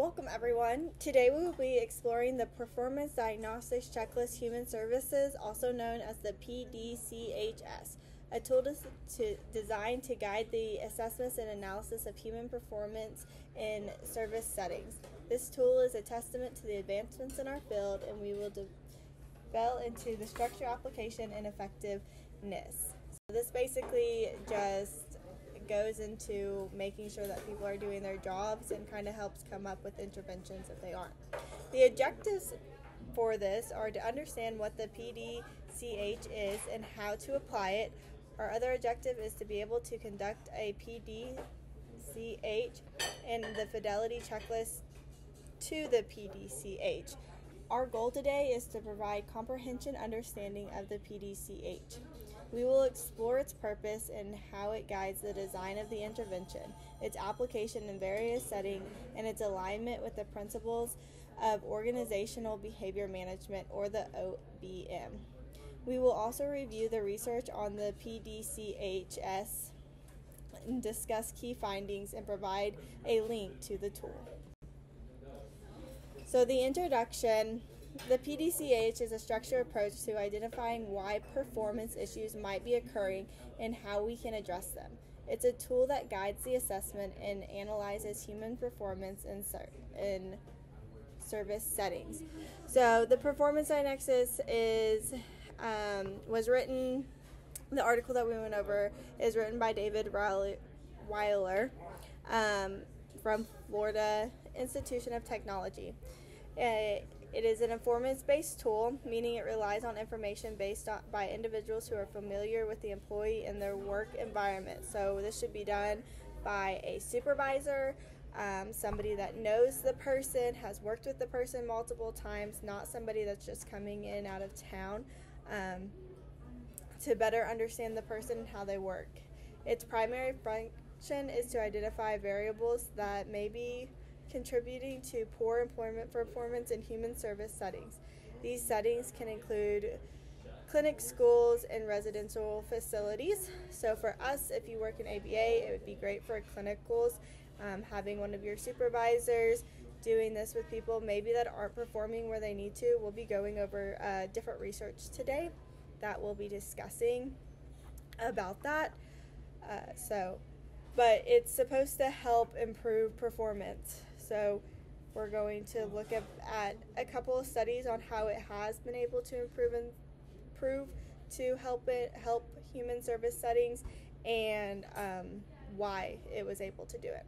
Welcome everyone. Today we will be exploring the Performance Diagnostics Checklist Human Services, also known as the PDC HS, a tool designed to guide the assessments and analysis of human performance in service settings. This tool is a testament to the advancements in our field, and we will delve into the structure, application, and effectiveness. So this basically just goes into making sure that people are doing their jobs and kind of helps come up with interventions if they aren't. The objectives for this are to understand what the PDCH is and how to apply it. Our other objective is to be able to conduct a PDCH and the fidelity checklist to the PDCH. Our goal today is to provide comprehensive understanding of the PDCH. We will explore its purpose and how it guides the design of the intervention, its application in various settings, and its alignment with the principles of organizational behavior management, or the OBM. We will also review the research on the PDCHS and discuss key findings and provide a link to the tool. So the introduction. The PDCH is a structured approach to identifying why performance issues might be occurring and how we can address them. It's a tool that guides the assessment and analyzes human performance in service settings. So the Performance Diagnostics was written, the article that we went over is written by David Weiler from Florida Institution of Technology. It is an information-based tool, meaning it relies on information based by individuals who are familiar with the employee and their work environment. So this should be done by a supervisor, somebody that knows the person, has worked with the person multiple times, not somebody that's just coming in out of town, to better understand the person and how they work. Its primary function is to identify variables that may be contributing to poor employment performance in human service settings. These settings can include clinics, schools, and residential facilities. So for us, if you work in ABA, it would be great for clinicals, having one of your supervisors doing this with people maybe that aren't performing where they need to. We'll be going over different research today that we'll be discussing about that. But it's supposed to help improve performance. So we're going to look at a couple of studies on how it has been able to improve to help human service settings, and why it was able to do it.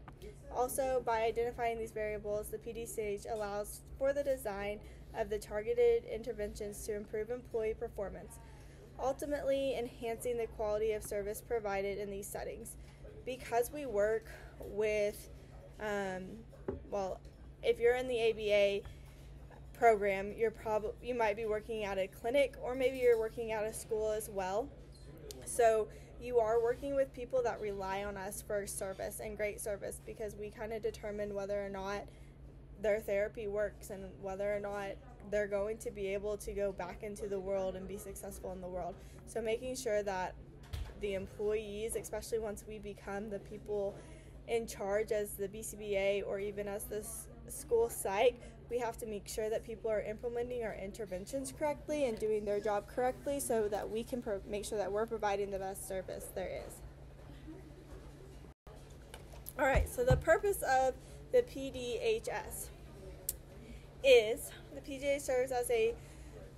Also, by identifying these variables, the PDCH allows for the design of the targeted interventions to improve employee performance, ultimately enhancing the quality of service provided in these settings. Because we work with if you're in the ABA program, you might be working at a clinic, or maybe you're working at a school as well. So you are working with people that rely on us for service and great service, because we kind of determine whether or not their therapy works and whether or not they're going to be able to go back into the world and be successful in the world. So making sure that the employees, especially once we become the people in charge as the BCBA or even as the school psych, we have to make sure that people are implementing our interventions correctly and doing their job correctly, so that we can make sure that we're providing the best service there is. All right, so the purpose of the PDHS is the PDHS serves as a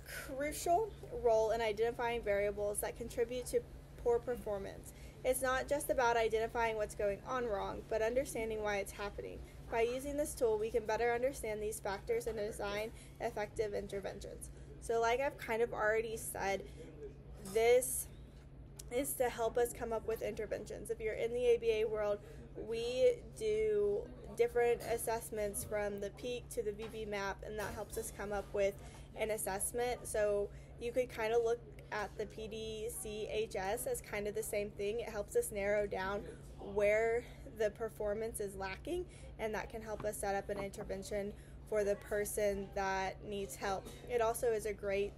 crucial role in identifying variables that contribute to poor performance. It's not just about identifying what's going on wrong, but understanding why it's happening. By using this tool, we can better understand these factors and design effective interventions. So like I've kind of already said, this is to help us come up with interventions. If you're in the ABA world, we do different assessments from the PEAK to the VB map, and that helps us come up with an assessment. So you could kind of look at the PDCHS as kind of the same thing. It helps us narrow down where the performance is lacking, and that can help us set up an intervention for the person that needs help. It also is a great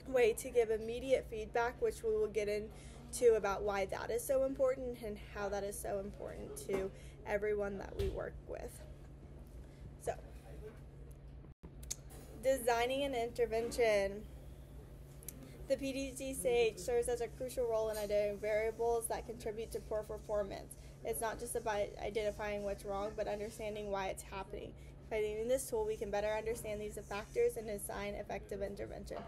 way to give immediate feedback, which we will get into about why that is so important and how that is so important to everyone that we work with. So, designing an intervention. The PDCH serves as a crucial role in identifying variables that contribute to poor performance. It's not just about identifying what's wrong, but understanding why it's happening. By using this tool, we can better understand these factors and design effective intervention,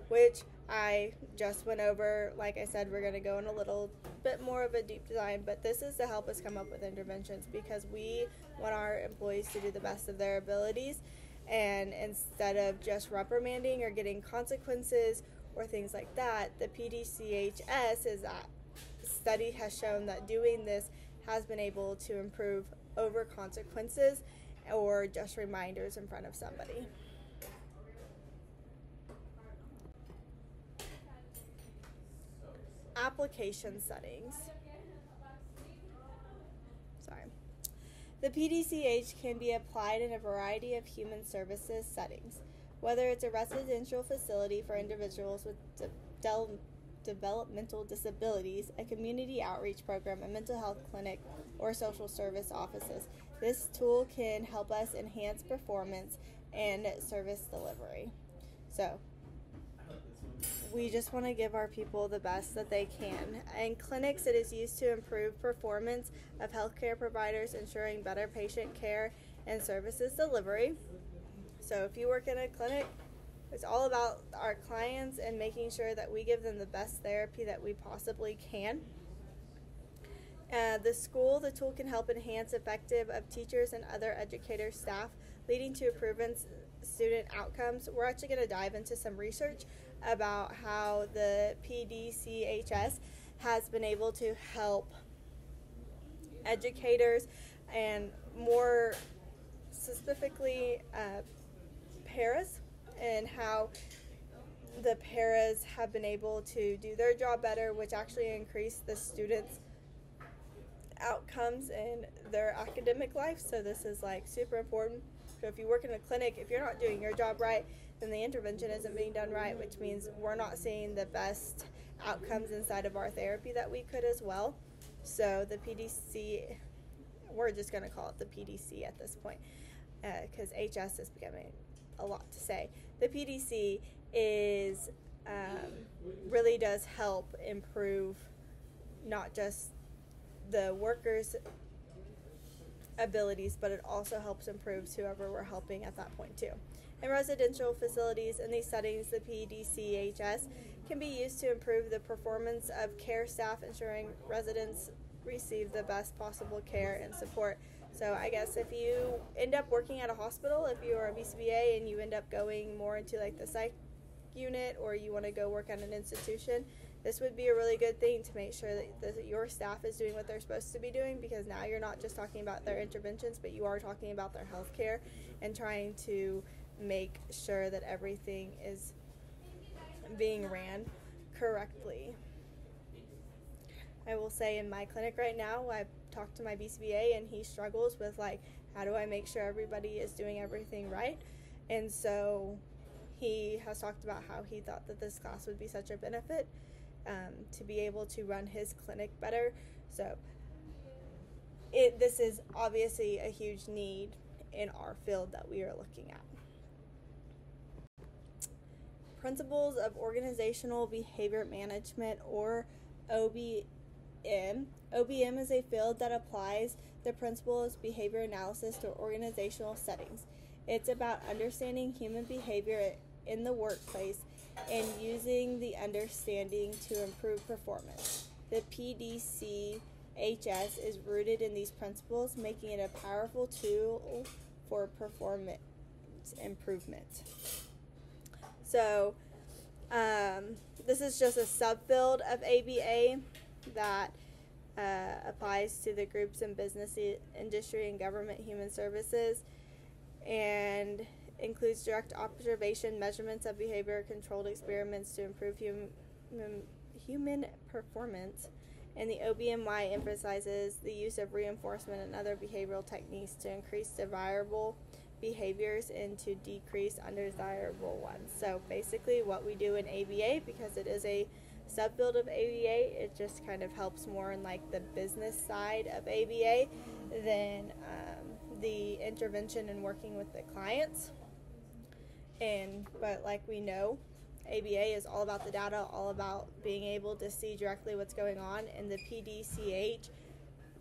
which I just went over. Like I said, we're going to go in a little bit more of a deep dive, but this is to help us come up with interventions because we want our employees to do the best of their abilities, and instead of just reprimanding or getting consequences or things like that, the PDCHS is that study has shown that doing this has been able to improve over consequences or just reminders in front of somebody. Application settings. The PDCH can be applied in a variety of human services settings, whether it's a residential facility for individuals with developmental disabilities, a community outreach program, a mental health clinic, or social service offices. This tool can help us enhance performance and service delivery. So, we just want to give our people the best that they can. In clinics, it is used to improve performance of healthcare providers, ensuring better patient care and services delivery. So if you work in a clinic, it's all about our clients and making sure that we give them the best therapy that we possibly can. The tool can help enhance effective of teachers and other educator staff, leading to improvements student outcomes. We're actually going to dive into some research about how the PDCHS has been able to help educators and more specifically paras, and how the paras have been able to do their job better, which actually increase the students' outcomes in their academic life. So this is like super important. So if you work in a clinic, if you're not doing your job right, then the intervention isn't being done right, which means we're not seeing the best outcomes inside of our therapy that we could as well. So the PDC, we're just going to call it the PDC at this point, because HS is becoming a lot to say. The PDC is really does help improve not just the workers' abilities, but it also helps improve whoever we're helping at that point too. In residential facilities, in these settings, the PDCHS can be used to improve the performance of care staff, ensuring residents receive the best possible care and support. So I guess if you end up working at a hospital, if you are a BCBA and you end up going more into like the psych unit, or you want to go work at an institution, this would be a really good thing to make sure that your staff is doing what they're supposed to be doing, because now you're not just talking about their interventions, but you are talking about their health care and trying to make sure that everything is being ran correctly. I will say in my clinic right now, I've talked to my BCBA and he struggles with like, how do I make sure everybody is doing everything right? And so he has talked about how he thought that this class would be such a benefit to be able to run his clinic better. So this is obviously a huge need in our field that we are looking at. Principles of Organizational Behavior Management, or OBM. OBM is a field that applies the principles of behavior analysis to organizational settings. It's about understanding human behavior in the workplace and using the understanding to improve performance. The PDCHS is rooted in these principles, making it a powerful tool for performance improvement. So, this is just a subfield of ABA that applies to the groups in business, industry, and government human services, and includes direct observation, measurements of behavior, controlled experiments to improve human performance. And the OBMY emphasizes the use of reinforcement and other behavioral techniques to increase desirable behaviors and to decrease undesirable ones. So basically what we do in ABA, because it is a subfield of ABA, it just kind of helps more in like the business side of ABA than the intervention and working with the clients. But like we know, ABA is all about the data, all about being able to see directly what's going on. And the PDCH,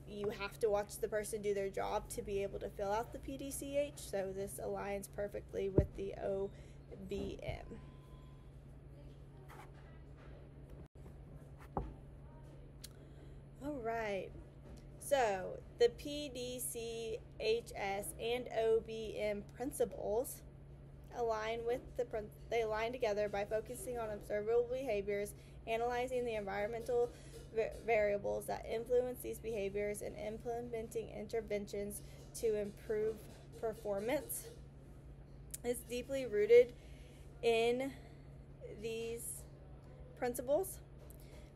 you have to watch the person do their job to be able to fill out the PDCH. So this aligns perfectly with the OBM. All right. So the PDCHS and OBM principles align together by focusing on observable behaviors, analyzing the environmental variables that influence these behaviors, and implementing interventions to improve performance. It's deeply rooted in these principles.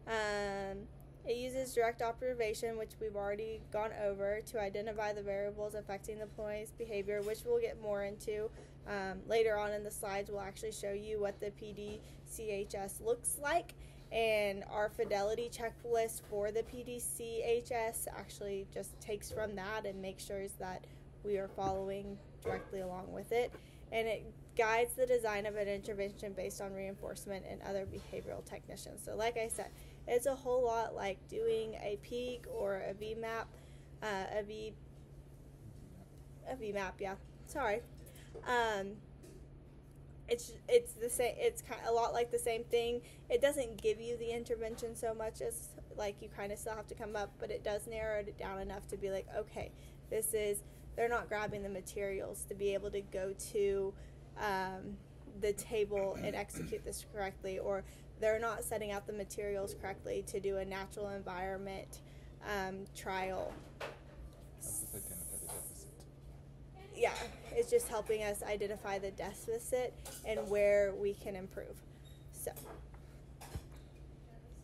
It uses direct observation, which we've already gone over, to identify the variables affecting the employee's behavior, which we'll get more into. Later on in the slides, we'll actually show you what the PDCHS looks like, and our fidelity checklist for the PDCHS actually just takes from that and makes sure that we are following directly along with it. And it guides the design of an intervention based on reinforcement and other behavioral technicians. So like I said, it's a whole lot like doing a PEAK or a VMAP, a VMAP, yeah. Sorry. It's the same. It's kind of a lot like the same thing. It doesn't give you the intervention so much as like you kind of still have to come up, but it does narrow it down enough to be like, okay, they're not grabbing the materials to be able to go to the table and execute this correctly, or they're not setting out the materials correctly to do a natural environment trial. Yeah, it's just helping us identify the deficit and where we can improve. So,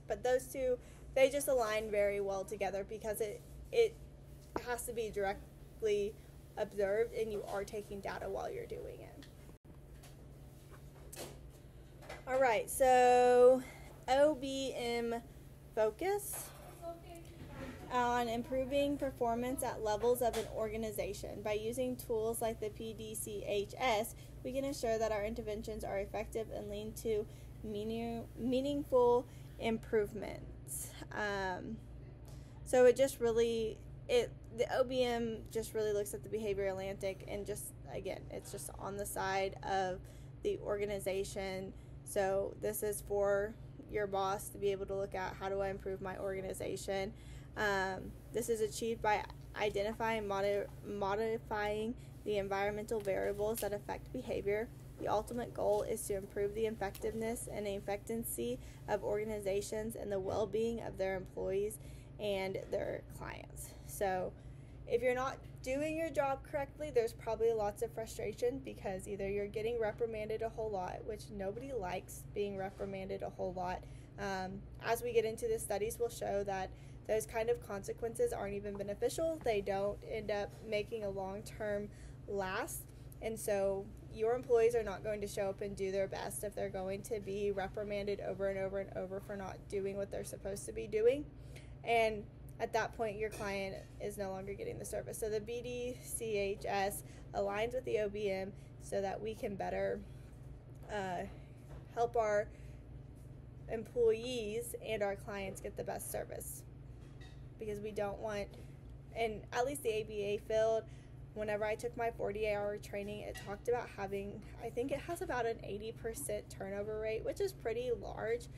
but those two, they just align very well together because it has to be directly observed and you are taking data while you're doing it. All right, so OBM focus on improving performance at levels of an organization. By using tools like the PDCHS, we can ensure that our interventions are effective and lead to meaningful improvements. So it just really, the OBM just really looks at the behavior Atlantic, and just, again, it's just on the side of the organization. So this is for your boss to be able to look at, how do I improve my organization? This is achieved by identifying and modifying the environmental variables that affect behavior. The ultimate goal is to improve the effectiveness and efficiency of organizations and the well-being of their employees and their clients. So if you're not doing your job correctly, there's probably lots of frustration because either you're getting reprimanded a whole lot, which nobody likes being reprimanded a whole lot. As we get into the studies, we'll show that those kind of consequences aren't even beneficial. They don't end up making a long-term last. And so your employees are not going to show up and do their best if they're going to be reprimanded over and over and over for not doing what they're supposed to be doing. And at that point, your client is no longer getting the service. So the BDCHS aligns with the OBM so that we can better help our employees and our clients get the best service. Because we don't want, and at least the ABA field, whenever I took my 40-hour training, it talked about having, I think it has about an 80% turnover rate, which is pretty large.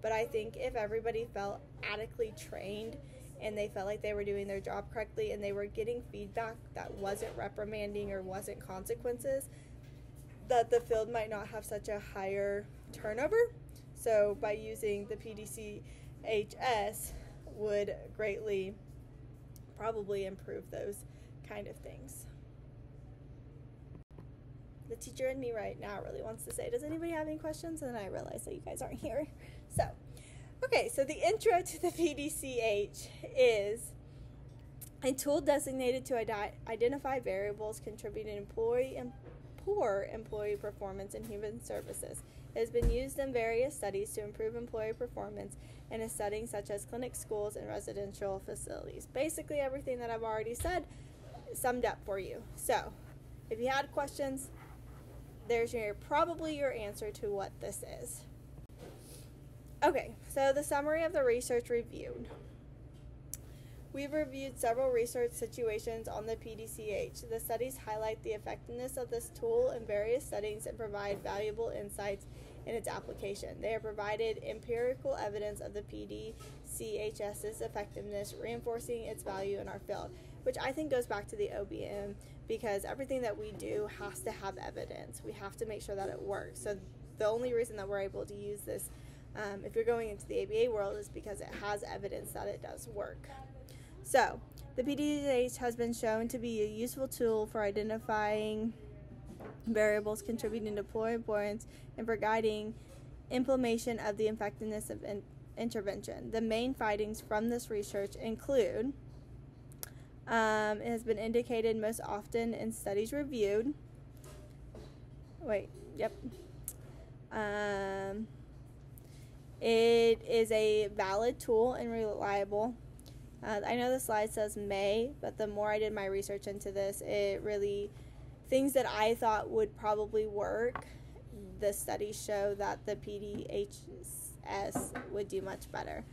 But I think if everybody felt adequately trained and they felt like they were doing their job correctly and they were getting feedback that wasn't reprimanding or wasn't consequences, that the field might not have such a higher turnover. So by using the PDCHS would greatly probably improve those kind of things. The teacher in me right now really wants to say, does anybody have any questions? And then I realize that you guys aren't here. So, okay, so the intro to the PDCH is a tool designated to identify variables contributing to poor employee performance in human services. It has been used in various studies to improve employee performance in a setting such as clinics, schools, and residential facilities. Basically everything that I've already said, summed up for you. So, if you had questions, there's probably your answer to what this is. Okay, so the summary of the research reviewed. We've reviewed several research situations on the PDCH. The studies highlight the effectiveness of this tool in various settings and provide valuable insights in its application. They have provided empirical evidence of the PDCHS's effectiveness, reinforcing its value in our field, which I think goes back to the OBM, because everything that we do has to have evidence. We have to make sure that it works. So the only reason that we're able to use this, if you're going into the ABA world, is because it has evidence that it does work. So, the PDCH has been shown to be a useful tool for identifying variables contributing to poor performance and for guiding implementation of the effectiveness of intervention. The main findings from this research include, it has been indicated most often in studies reviewed. It is a valid tool and reliable. I know the slide says may, but the more I did my research into this, it really, things that I thought would probably work, the studies show that the PDHS would do much better.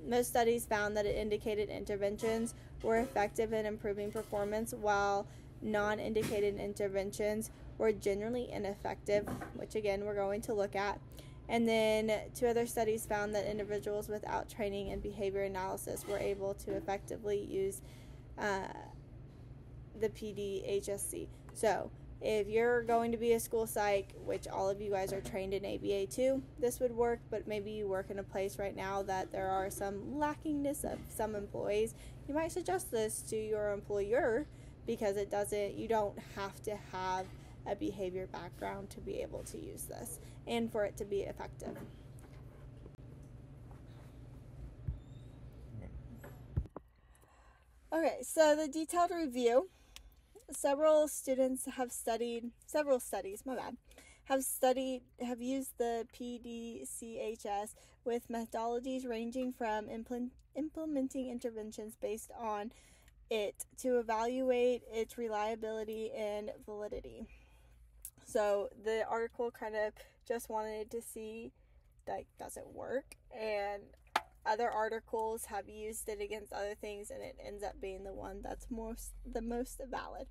Most studies found that it indicated interventions were effective in improving performance, while non-indicated interventions were generally ineffective, which again we're going to look at. And then 2 other studies found that individuals without training in behavior analysis were able to effectively use the PDHSC. So if you're going to be a school psych, which all of you guys are trained in ABA too, this would work, but maybe you work in a place right now that there are some lackingness of some employees, you might suggest this to your employer, because you don't have to have a behavior background to be able to use this and for it to be effective. Okay, so the detailed review. Several studies have used the PDCHS with methodologies ranging from implementing interventions based on it to evaluate its reliability and validity. So the article kind of just wanted to see, like, does it work? And other articles have used it against other things, and it ends up being the one that's the most valid.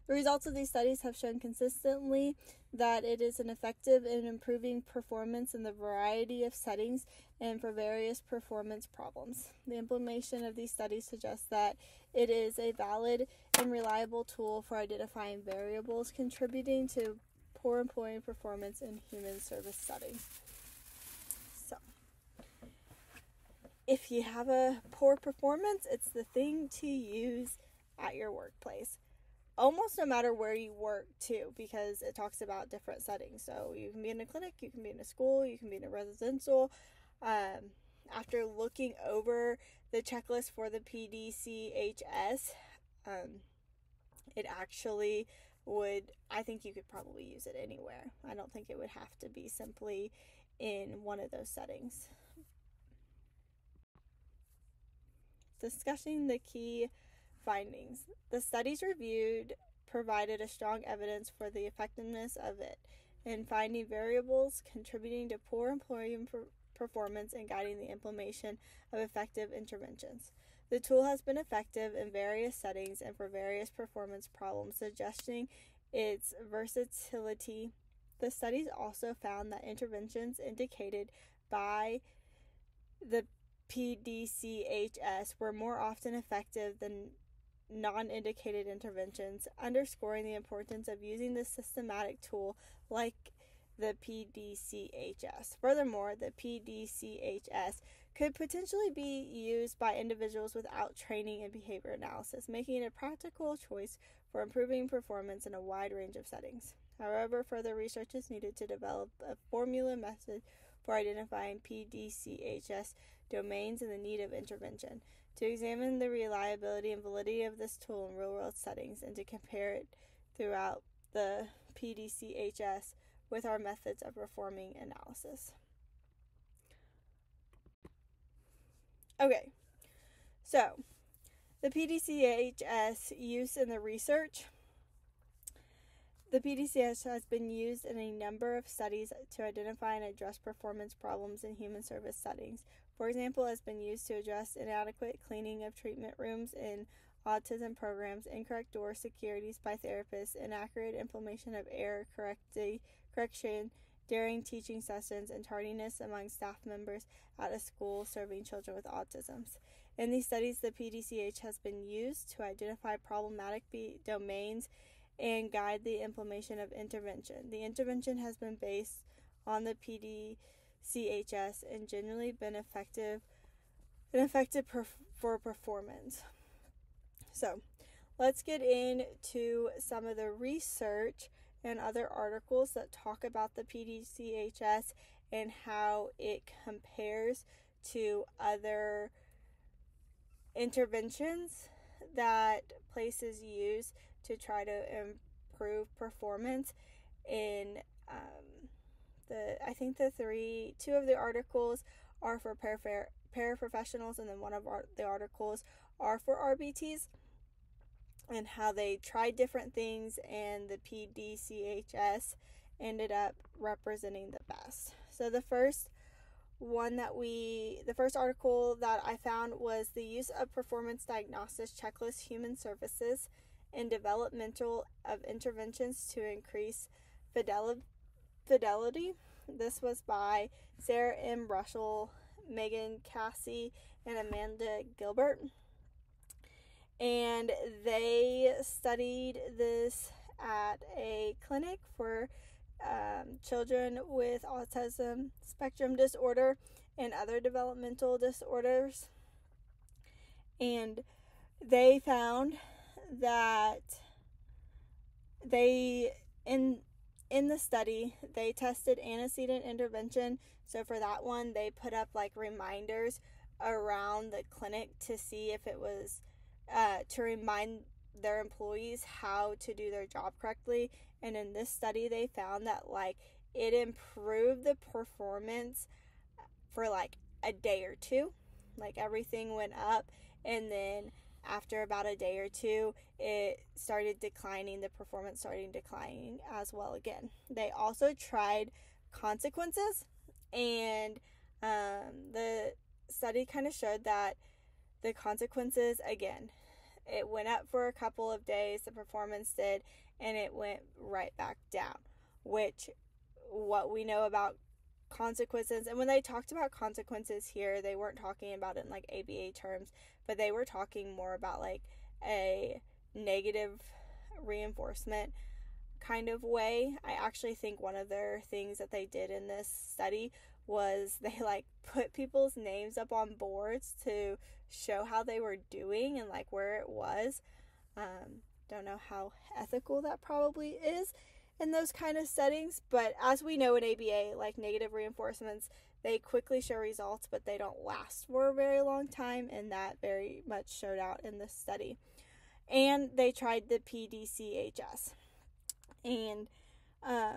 The results of these studies have shown consistently that it is an effective in improving performance in the variety of settings and for various performance problems. The implementation of these studies suggests that it is a valid and reliable tool for identifying variables contributing to poor employee performance in human service settings. So, if you have a poor performance, it's the thing to use at your workplace. Almost no matter where you work too, because it talks about different settings. So you can be in a clinic, you can be in a school, you can be in a residential. After looking over the checklist for the PDCHS, it actually I think you could probably use it anywhere. I don't think it would have to be simply in one of those settings. Discussing the key findings. The studies reviewed provided a strong evidence for the effectiveness of it in finding variables contributing to poor employee performance and guiding the implementation of effective interventions. The tool has been effective in various settings and for various performance problems, suggesting its versatility. The studies also found that interventions indicated by the PDCHS were more often effective than non-indicated interventions, underscoring the importance of using this systematic tool like the PDCHS. Furthermore, the PDCHS could potentially be used by individuals without training in behavior analysis, making it a practical choice for improving performance in a wide range of settings. However, further research is needed to develop a formula method for identifying PDCHS domains and the need of intervention, to examine the reliability and validity of this tool in real-world settings, and to compare it throughout the PDCHS with our methods of performing analysis. Okay, so The PDCHS use in the research. The PDCS has been used in a number of studies to identify and address performance problems in human service settings. For example, it has been used to address inadequate cleaning of treatment rooms in autism programs, incorrect door securities by therapists, inaccurate implementation of error correction during teaching sessions, and tardiness among staff members at a school serving children with autism. In these studies, the PDCH has been used to identify problematic domains and guide the implementation of intervention. The intervention has been based on the PDCHS and generally been effective for performance. So, let's get into some of the research and other articles that talk about the PDCHS and how it compares to other interventions that places use to try to improve performance. In I think two of the articles are for paraprofessionals, and then one of the articles are for RBTs, and how they tried different things, and the PDCHS ended up representing the best. So the first article that I found was the use of performance diagnosis checklist human services in developmental of interventions to increase fidelity. This was by Sarah M. Russell, Megan Cassie, and Amanda Gilbert. And they studied this at a clinic for children with autism spectrum disorder and other developmental disorders. And they found that in the study, they tested antecedent intervention. So for that one, they put up like reminders around the clinic to see if it was to remind their employees how to do their job correctly. And in this study, they found that like it improved the performance for like a day or two. Like everything went up, and then after about a day or two, it started declining. The performance started declining as well again. They also tried consequences, and the study kind of showed that the consequences, again, it went up for a couple of days, the performance did, and it went right back down, which what we know about consequences, and when they talked about consequences here, they weren't talking about it in like ABA terms, but they were talking more about like a negative reinforcement kind of way. I actually think one of their things that they did in this study was they like put people's names up on boards to show how they were doing and like where it was. Don't know how ethical that probably is in those kind of settings, but as we know in ABA, like negative reinforcements, they quickly show results, but they don't last for a very long time, and that very much showed out in this study. And they tried the PDCHS, and I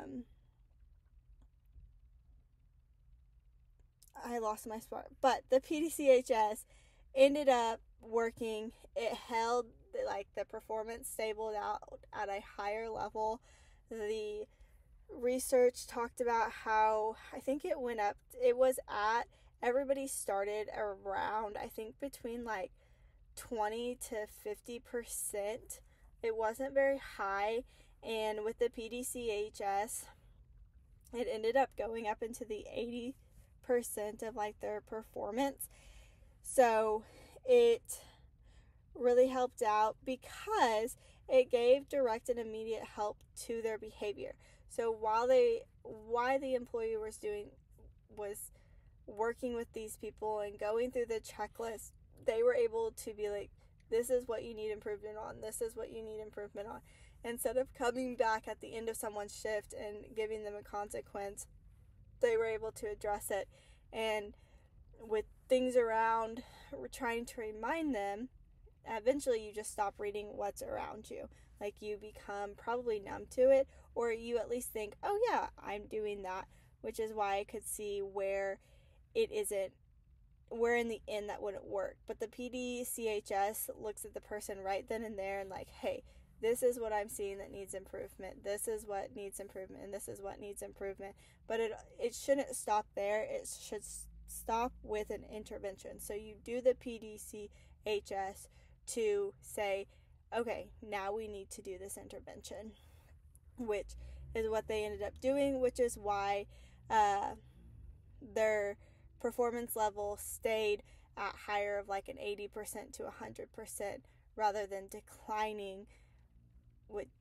lost my spot, but the PDCHS ended up working. It held like the performance stabilized out at a higher level. The research talked about how I think it went up. It was at, everybody started around, I think between like 20 to 50%. It wasn't very high, and with the PDCHS, it ended up going up into the 80% of like their performance. So it really helped out because it gave direct and immediate help to their behavior. So while the employee was working with these people and going through the checklist, they were able to be like, this is what you need improvement on, this is what you need improvement on. Instead of coming back at the end of someone's shift and giving them a consequence, they were able to address it. And with things around, we're trying to remind them, eventually you just stop reading what's around you. Like you become probably numb to it, or you at least think, oh yeah, I'm doing that, which is why I could see where it isn't where in the end that wouldn't work. But the PDCHS looks at the person right then and there and like, hey, this is what I'm seeing that needs improvement. This is what needs improvement, and this is what needs improvement. But it shouldn't stop there. It should stop with an intervention. So you do the PDCHS to say, okay, now we need to do this intervention, which is what they ended up doing, which is why their performance level stayed at higher of like an 80% to 100% rather than declining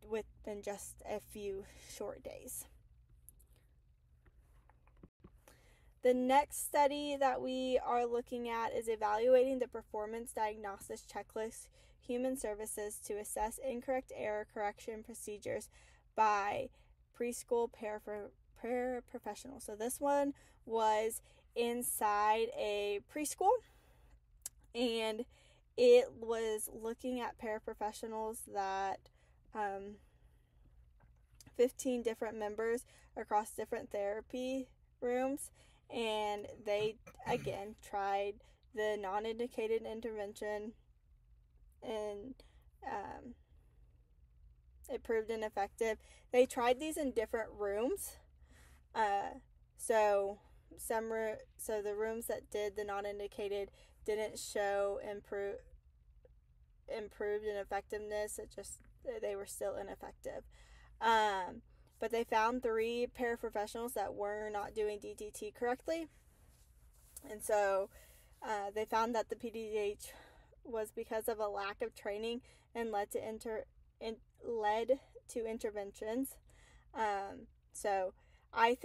within just a few short days. The next study that we are looking at is evaluating the performance diagnosis checklist human services to assess incorrect error correction procedures by preschool paraprofessionals. So this one was inside a preschool, and it was looking at paraprofessionals that 15 different members across different therapy rooms, and they again tried the non-indicated intervention, and it proved ineffective. They tried these in different rooms. So the rooms that did the non-indicated didn't show improved in effectiveness. They were still ineffective. But they found 3 paraprofessionals that were not doing DTT correctly. And so they found that the PDH was because of a lack of training and led to interventions. So I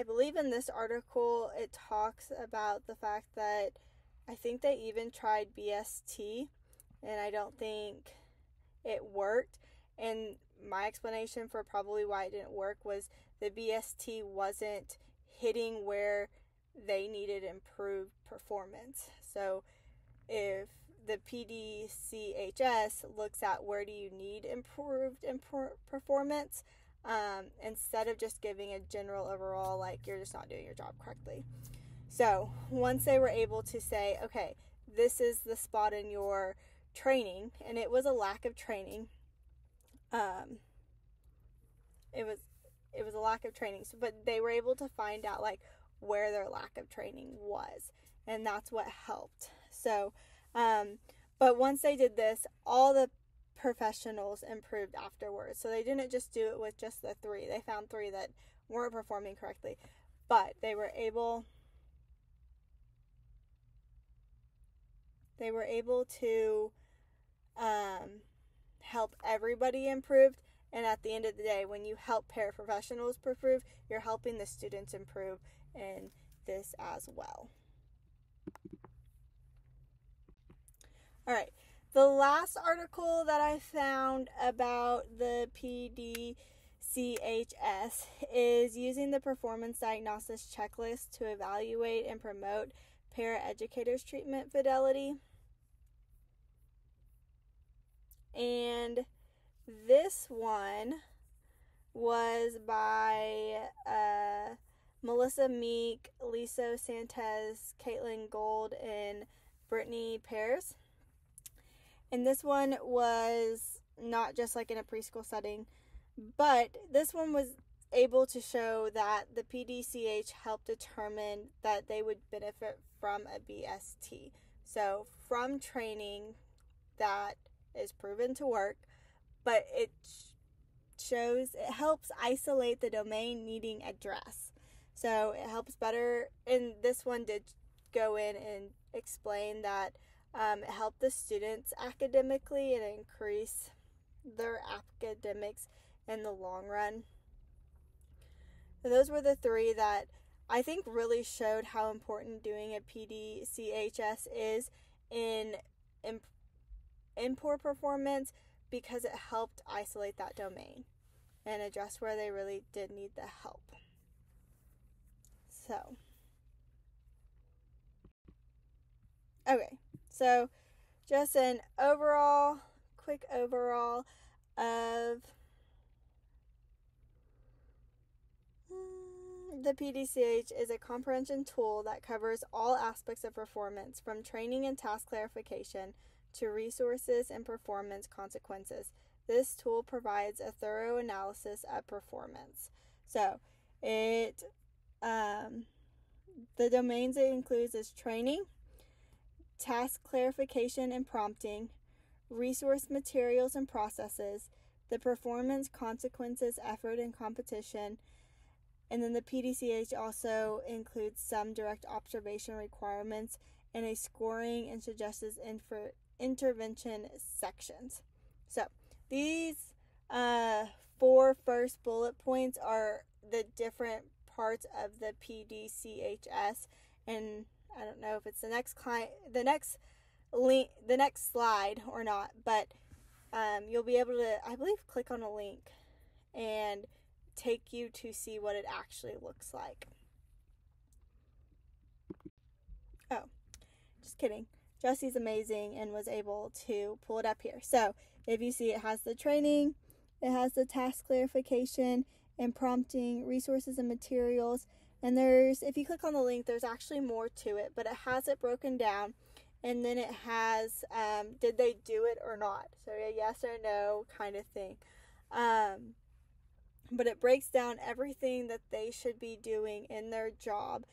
believe in this article it talks about the fact that I think they even tried BST, and I don't think it worked. And my explanation for probably why it didn't work was the BST wasn't hitting where they needed improved performance. So if the PDCHS looks at where do you need improved performance, instead of just giving a general overall, like you're just not doing your job correctly. So once they were able to say, okay, this is the spot in your training, and it was a lack of training. It was a lack of training, but they were able to find out like where their lack of training was, and that's what helped. So, but once they did this, all the professionals improved afterwards. So they didn't just do it with just the 3. They found 3 that weren't performing correctly, but they were able to help everybody improve. And at the end of the day, when you help paraprofessionals improve, you're helping the students improve in this as well. All right. The last article that I found about the PDCHS is using the performance diagnosis checklist to evaluate and promote paraeducators' treatment fidelity. And this one was by Melissa Meek, Liso Santes, Caitlin Gold, and Brittany Pears. And this one was not just like in a preschool setting, but this one was able to show that the PDCH helped determine that they would benefit from a BST. So from training that is proven to work, but it helps isolate the domain needing address. So it helps better, and this one did go in and explain that it helped the students academically and increase their academics in the long run. So those were the 3 that I think really showed how important doing a PDCHS is in poor performance, because it helped isolate that domain and address where they really did need the help. So, okay, so just an quick overall of the PDCH is a comprehension tool that covers all aspects of performance, from training and task clarification to resources and performance consequences. This tool provides a thorough analysis of performance. So, the domains it includes is training, task clarification and prompting, resource materials and processes, the performance consequences, effort, and competition. And then the PDCH also includes some direct observation requirements and a scoring and suggested intervention sections. So these 4 first bullet points are the different parts of the PDCHS, and I don't know if it's the next slide or not, but you'll be able to, I believe, click on a link and take you to see what it actually looks like. Oh, just kidding. Jesse's amazing and was able to pull it up here. So if you see, it has the training, it has the task clarification and prompting, resources and materials, and if you click on the link, there's actually more to it, but it has it broken down, and then it has did they do it or not, so a yes or no kind of thing. But it breaks down everything that they should be doing in their job.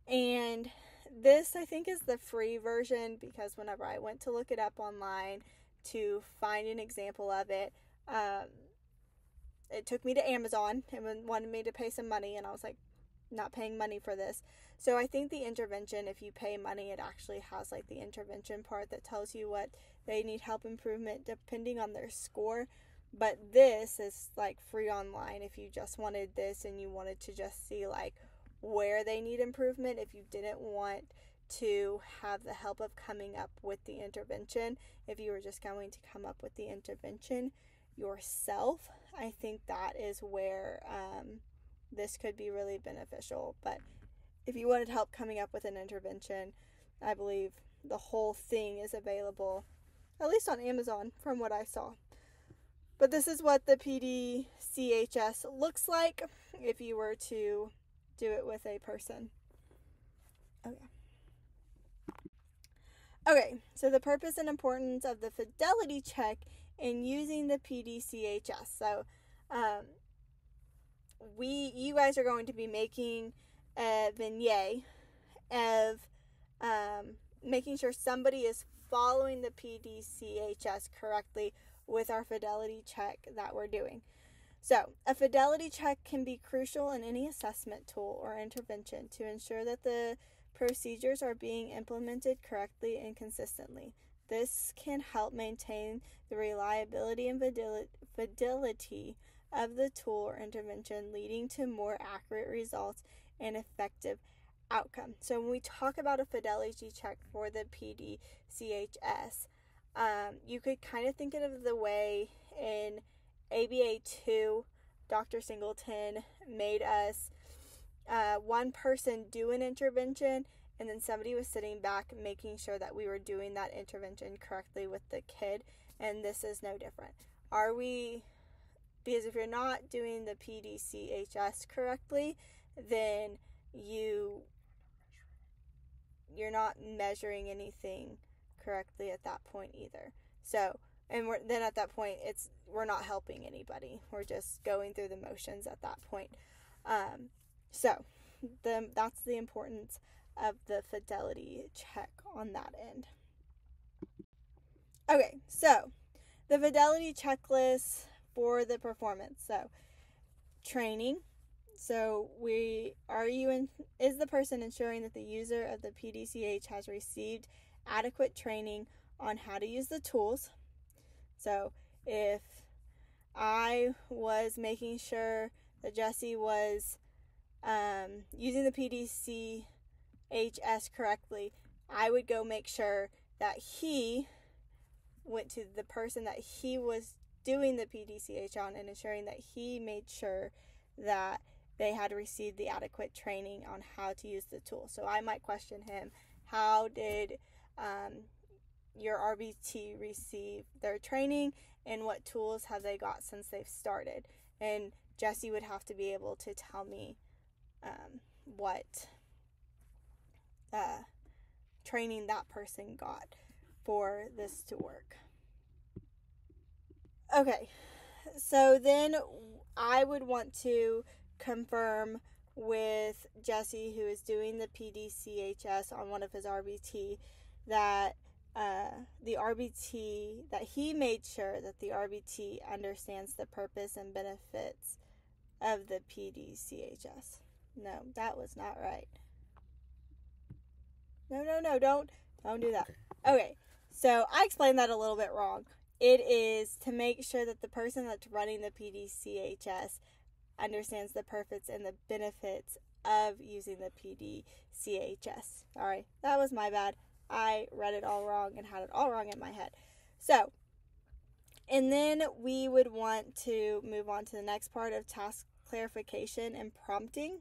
And this, I think, is the free version, because whenever I went to look it up online to find an example of it, it took me to Amazon and wanted me to pay some money, and I was like, not paying money for this. So I think the intervention, if you pay money, it actually has like the intervention part that tells you what they need help improvement depending on their score. But this is like free online if you just wanted this and you wanted to just see like where they need improvement. If you didn't want to have the help of coming up with the intervention, if you were just going to come up with the intervention yourself, I think that is where this could be really beneficial. But if you wanted help coming up with an intervention, I believe the whole thing is available, at least on Amazon from what I saw. But this is what the PDCHS looks like if you were to do it with a person. Okay, so the purpose and importance of the fidelity check in using the PDCHS. So you guys are going to be making a vignette of making sure somebody is following the PDCHS correctly with our fidelity check that we're doing. So a fidelity check can be crucial in any assessment tool or intervention to ensure that the procedures are being implemented correctly and consistently. This can help maintain the reliability and fidelity of the tool or intervention, leading to more accurate results and effective outcome. So when we talk about a fidelity check for the PDCHS, you could kind of think of it the way in ABA 2, Dr. Singleton made us one person do an intervention, and then somebody was sitting back making sure that we were doing that intervention correctly with the kid, and this is no different. Because if you're not doing the PDCHS correctly, then you're not measuring anything correctly at that point either. So, and then at that point, we're not helping anybody. We're just going through the motions at that point. That's the importance of the fidelity check on that end. Okay, so the fidelity checklist for the performance. So, training. So, is the person ensuring that the user of the PDCH has received adequate training on how to use the tools? So, if I was making sure that Jesse was using the PDCHS correctly, I would go make sure that he went to the person that he was doing the PDCH on and ensuring that he made sure that they had received the adequate training on how to use the tool. So I might question him, how did your RBT receive their training, and what tools have they got since they've started? And Jesse would have to be able to tell me what training that person got for this to work. Okay, so then I would want to confirm with Jesse, who is doing the PDCHS on one of his RBT, that the RBT, that he made sure that the RBT understands the purpose and benefits of the PDCHS. No, that was not right. No, don't do that. Okay, so I explained that a little bit wrong. It is to make sure that the person that's running the PDCHS understands the purpose and the benefits of using the PDCHS. Sorry, that was my bad. I read it all wrong and had it all wrong in my head. So, and then we would want to move on to the next part of task clarification and prompting.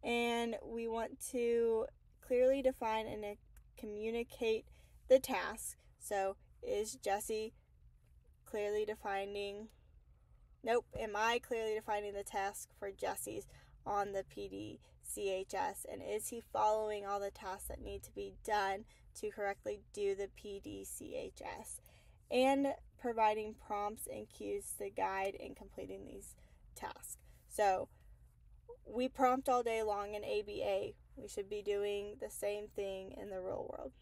And we want to clearly define and communicate the task. So, is Jesse clearly defining... Nope, am I clearly defining the task for Jesse's on the PDCHS? And is he following all the tasks that need to be done to correctly do the PDCHS? And providing prompts and cues to guide in completing these tasks. So, we prompt all day long in ABA. We should be doing the same thing in the real world.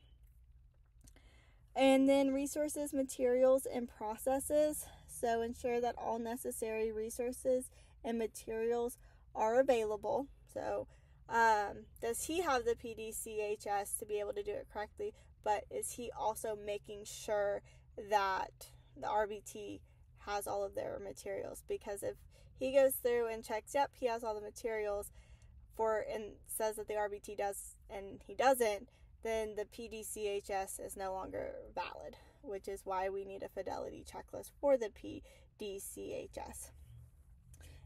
And then resources, materials, and processes. So ensure that all necessary resources and materials are available. So does he have the PDCHS to be able to do it correctly? But is he also making sure that the RBT has all of their materials? Because if he goes through and checks, yep, he has all the materials and says that the RBT does and he doesn't, then the PDCHS is no longer valid, which is why we need a fidelity checklist for the PDCHS.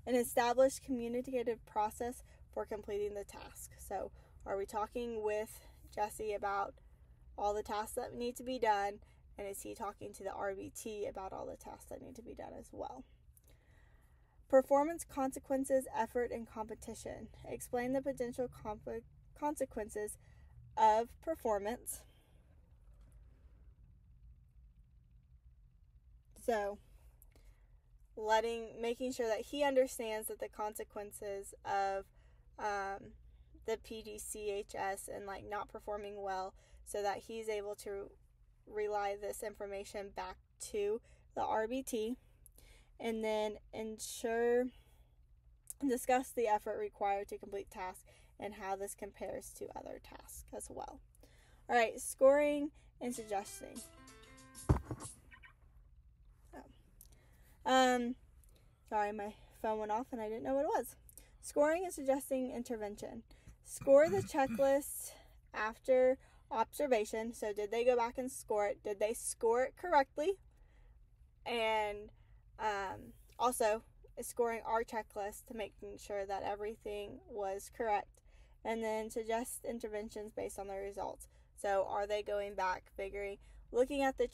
An established communicative process for completing the task. So, are we talking with Jesse about all the tasks that need to be done, and is he talking to the RBT about all the tasks that need to be done as well? Performance consequences, effort, and competition. Explain the potential consequences of performance. So, making sure that he understands that the consequences of the PDCHS and not performing well, so that he's able to relay this information back to the RBT. And then discuss the effort required to complete tasks and how this compares to other tasks as well. All right, scoring and suggesting. Sorry, my phone went off and I didn't know what it was. Scoring and suggesting intervention. Score the checklist after observation. So did they go back and score it? Did they score it correctly? And also scoring our checklist to making sure that everything was correct. And then suggest interventions based on the results. So are they going back, looking at the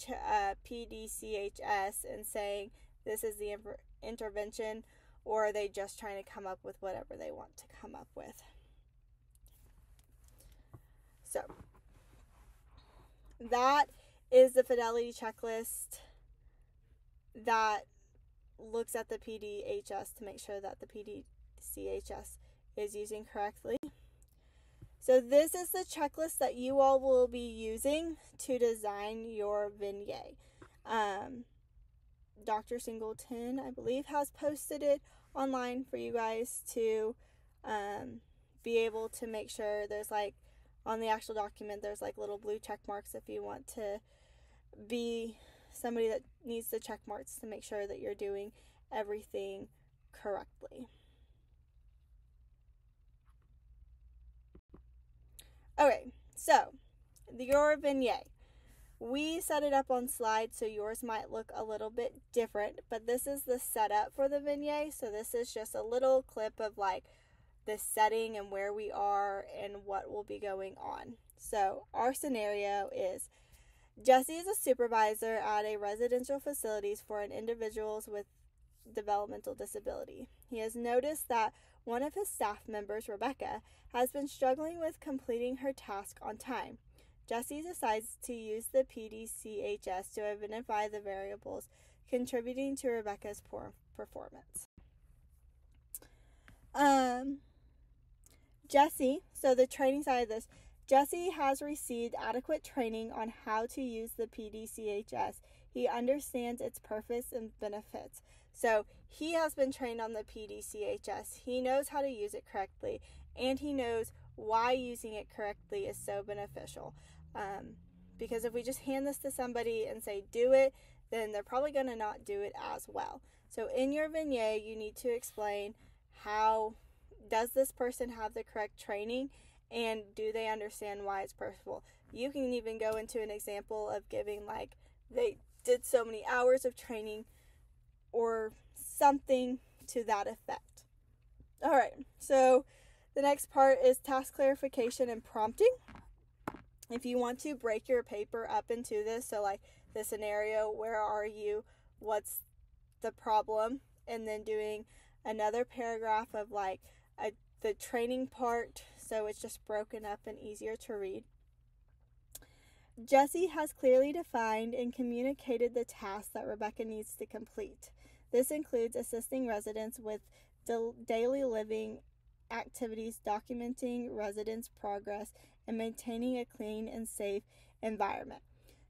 PDCHS and saying this is the intervention, or are they just trying to come up with whatever they want to come up with? So that is the fidelity checklist that looks at the PDHS to make sure that the PDCHS is using correctly. So this is the checklist that you all will be using to design your vignette. Dr. Singleton, I believe, has posted it online for you guys to be able to make sure there's on the actual document, there's little blue check marks if you want to be somebody that needs the check marks to make sure that you're doing everything correctly. Okay, so your vignette. We set it up on slides, so yours might look a little bit different, but this is the setup for the vignette. So this is just a little clip of the setting and where we are and what will be going on. So our scenario is Jesse is a supervisor at a residential facilities for an individuals with developmental disability. He has noticed that one of his staff members, Rebecca, has been struggling with completing her task on time. Jesse decides to use the PDCHS to identify the variables contributing to Rebecca's poor performance. Jesse, so the training side of this, Jesse has received adequate training on how to use the PDCHS. He understands its purpose and benefits. So he has been trained on the PDCHS. He knows how to use it correctly, and he knows why using it correctly is so beneficial. Because if we just hand this to somebody and say, do it, then they're probably going to not do it as well. So in your vignette, you need to explain how does this person have the correct training, and do they understand why it's purposeful. You can even go into an example of giving, like, they did so many hours of training or something to that effect. All right, so the next part is task clarification and prompting. If you want to break your paper up into this, so like the scenario, where are you, what's the problem, and then doing another paragraph of like the training part, so it's just broken up and easier to read. Jesse has clearly defined and communicated the tasks that Rebecca needs to complete. This includes assisting residents with daily living activities, documenting residents' progress, and maintaining a clean and safe environment.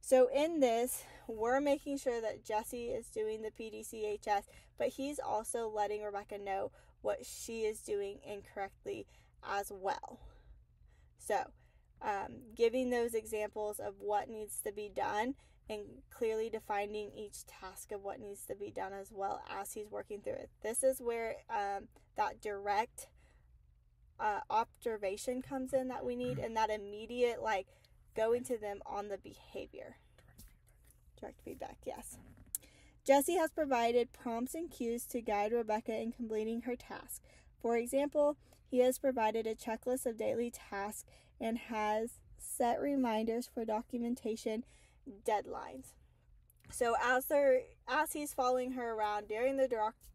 So in this, we're making sure that Jesse is doing the PDCHS, but he's also letting Rebecca know what she is doing incorrectly as well. So giving those examples of what needs to be done and clearly defining each task of what needs to be done as well as he's working through it. This is where that direct observation comes in that we need, and that immediate like going to them on the behavior. Direct feedback, yes. Jesse has provided prompts and cues to guide Rebecca in completing her task. For example, he has provided a checklist of daily tasks and has set reminders for documentation deadlines. So as he's following her around during the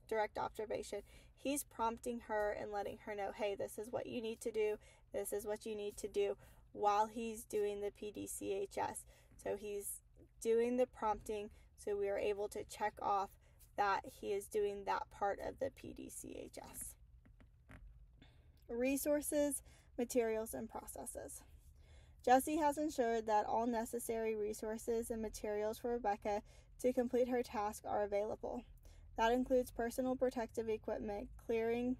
direct observation, he's prompting her and letting her know, hey, this is what you need to do, this is what you need to do, while he's doing the PDCHS. So he's doing the prompting, so we are able to check off that he is doing that part of the PDCHS. Resources, materials, and processes. Jesse has ensured that all necessary resources and materials for Rebecca to complete her task are available. That includes personal protective equipment, cleaning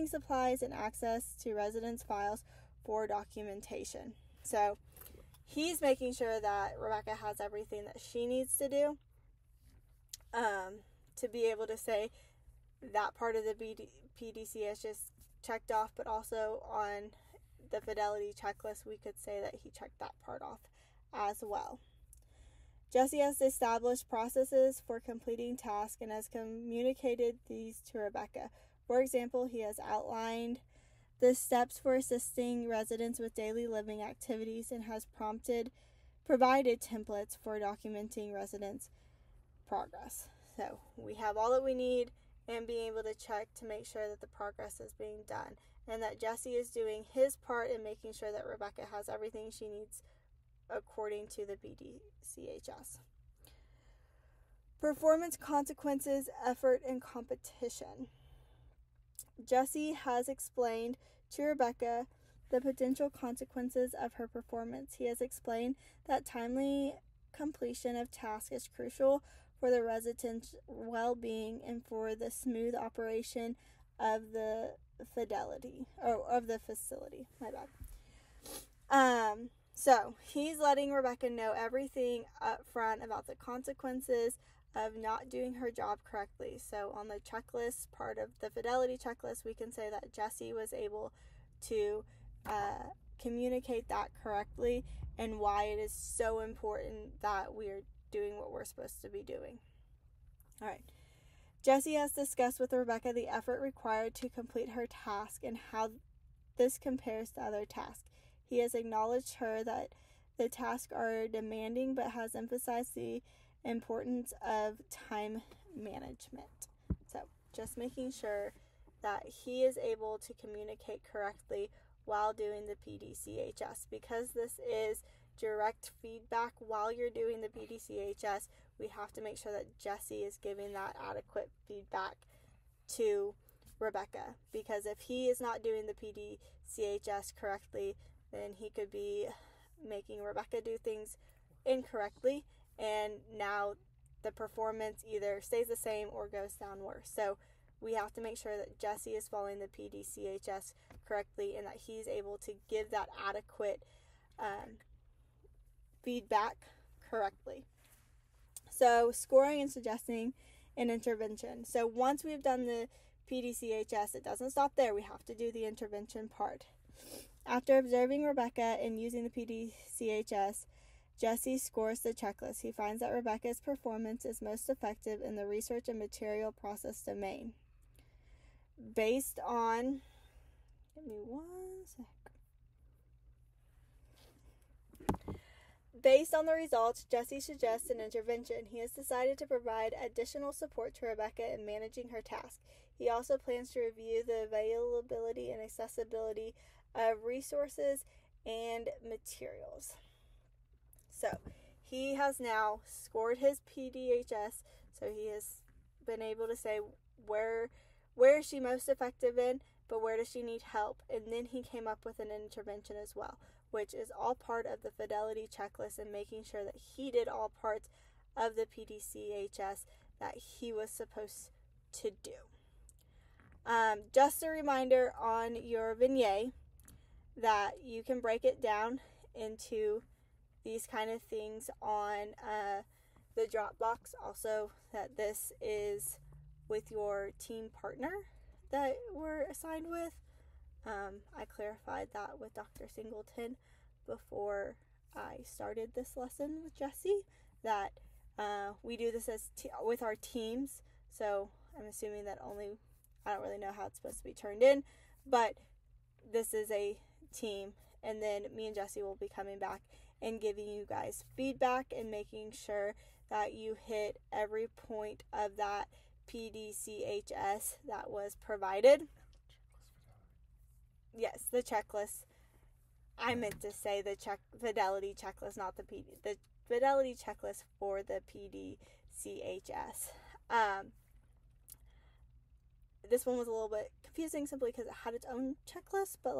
supplies, and access to residents' files for documentation. So he's making sure that Rebecca has everything that she needs to do to be able to say that part of the PDC is just checked off, but also on the fidelity checklist, we could say that he checked that part off as well. Jesse has established processes for completing tasks and has communicated these to Rebecca. For example, he has outlined the steps for assisting residents with daily living activities and has provided templates for documenting residents' progress. So we have all that we need and being able to check to make sure that the progress is being done and that Jesse is doing his part in making sure that Rebecca has everything she needs according to the PDCHS. Performance consequences, effort, and competition. Jesse has explained to Rebecca the potential consequences of her performance. He has explained that timely completion of tasks is crucial for the residents' well-being and for the smooth operation of the facility. My bad. So he's letting Rebecca know everything up front about the consequences of not doing her job correctly. So on the checklist, part of the fidelity checklist, we can say that Jesse was able to communicate that correctly and why it is so important that we are doing what we're supposed to be doing. All right. Jesse has discussed with Rebecca the effort required to complete her task and how this compares to other tasks. He has acknowledged her that the tasks are demanding, but has emphasized the importance of time management. just making sure that he is able to communicate correctly while doing the PDCHS. Because this is direct feedback while you're doing the PDCHS, we have to make sure that Jesse is giving that adequate feedback to Rebecca. Because if he is not doing the PDCHS correctly, then he could be making Rebecca do things incorrectly, and now the performance either stays the same or goes down worse. So we have to make sure that Jesse is following the PDCHS correctly and that he's able to give that adequate feedback correctly. So scoring and suggesting an intervention. So once we've done the PDCHS, it doesn't stop there. We have to do the intervention part. After observing Rebecca and using the PDCHS, Jesse scores the checklist. He finds that Rebecca's performance is most effective in the research and material process domain. Based on, give me one sec. Based on the results, Jesse suggests an intervention. He has decided to provide additional support to Rebecca in managing her task. He also plans to review the availability and accessibility of resources and materials. So he has now scored his PDHS, so he has been able to say where is she most effective in, but where does she need help? And then he came up with an intervention as well, which is all part of the fidelity checklist and making sure that he did all parts of the PDCHS that he was supposed to do. Just a reminder on your vignette that you can break it down into these kind of things on the Dropbox. Also, that this is with your team partner that we're assigned with. I clarified that with Dr. Singleton before I started this lesson with Jesse, that we do this as with our teams. So I'm assuming that I don't really know how it's supposed to be turned in, but this is a team. And then me and Jesse will be coming back and giving you guys feedback and making sure that you hit every point of that PDCHS that was provided. Yes, the checklist. I meant to say the fidelity checklist, not the fidelity checklist for the PDCHS. This one was a little bit confusing simply because it had its own checklist, but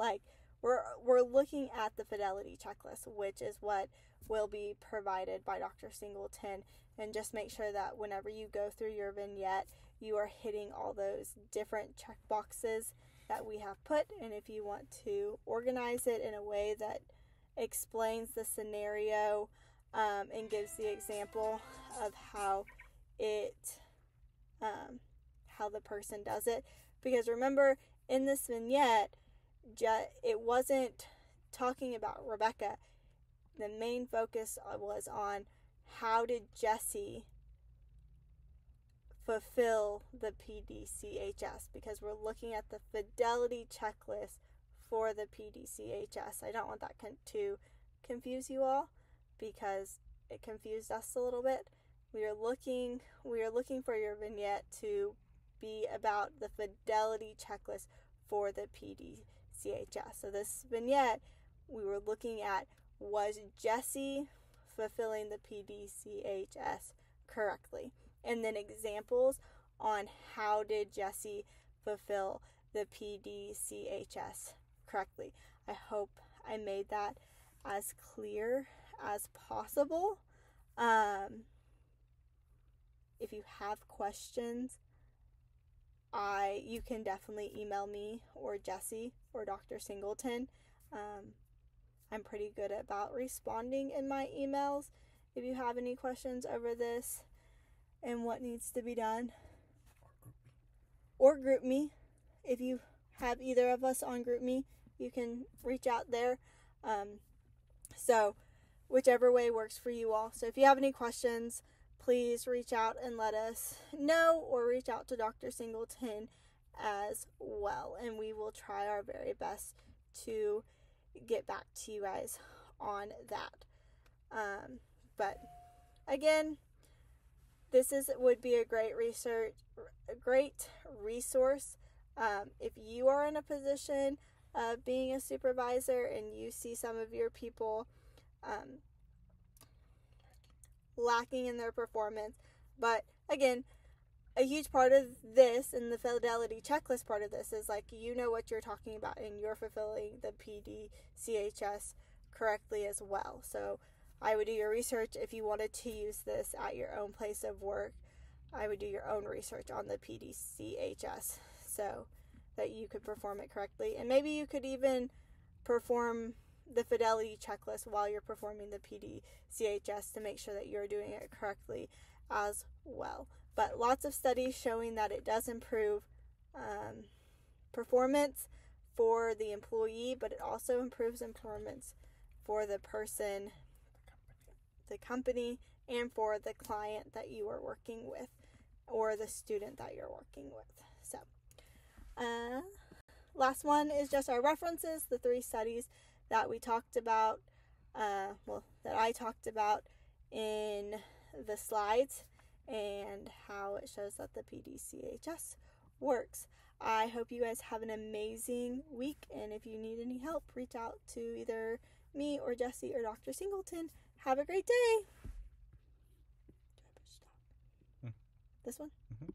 we're looking at the fidelity checklist, which is what will be provided by Dr. Singleton. And just make sure that whenever you go through your vignette, you are hitting all those different check boxes that we have put. And if you want to organize it in a way that explains the scenario and gives the example of how the person does it. Because remember, in this vignette, it wasn't talking about Rebecca. The main focus was on how did Jesse fulfill the PDCHS, because we're looking at the fidelity checklist for the PDCHS. I don't want that to confuse you all, because it confused us a little bit. We are looking for your vignette to be about the fidelity checklist for the PDCHS. So this vignette, we were looking at, was Jesse fulfilling the PDCHS correctly? And then examples on how did Jesse fulfill the PDCHS correctly. I hope I made that as clear as possible. If you have questions, you can definitely email me or Jesse or Dr. Singleton. I'm pretty good about responding in my emails if you have any questions over this and what needs to be done. Or group me. If you have either of us on group me, you can reach out there. So whichever way works for you all. So if you have any questions, please reach out and let us know, or reach out to Dr. Singleton as well. And we will try our very best to get back to you guys on that. But again, would be a great resource if you are in a position of being a supervisor and you see some of your people lacking in their performance. But again, a huge part of this and the fidelity checklist part of this is like, you know what you're talking about and you're fulfilling the PDCHS correctly as well. So I would do your research if you wanted to use this at your own place of work. I would do your own research on the PDCHS so that you could perform it correctly. And maybe you could even perform the fidelity checklist while you're performing the PDCHS to make sure that you're doing it correctly as well. But lots of studies showing that it does improve performance for the employee, but it also improves performance for the person, the company, and for the client that you are working with or the student that you're working with. So, last one is just our references, the 3 studies that we talked about, that I talked about in the slides, and how it shows that the PDCHS works. I hope you guys have an amazing week, and if you need any help, reach out to either me or Jesse or Dr. Singleton. Have a great day. This one? Mm-hmm.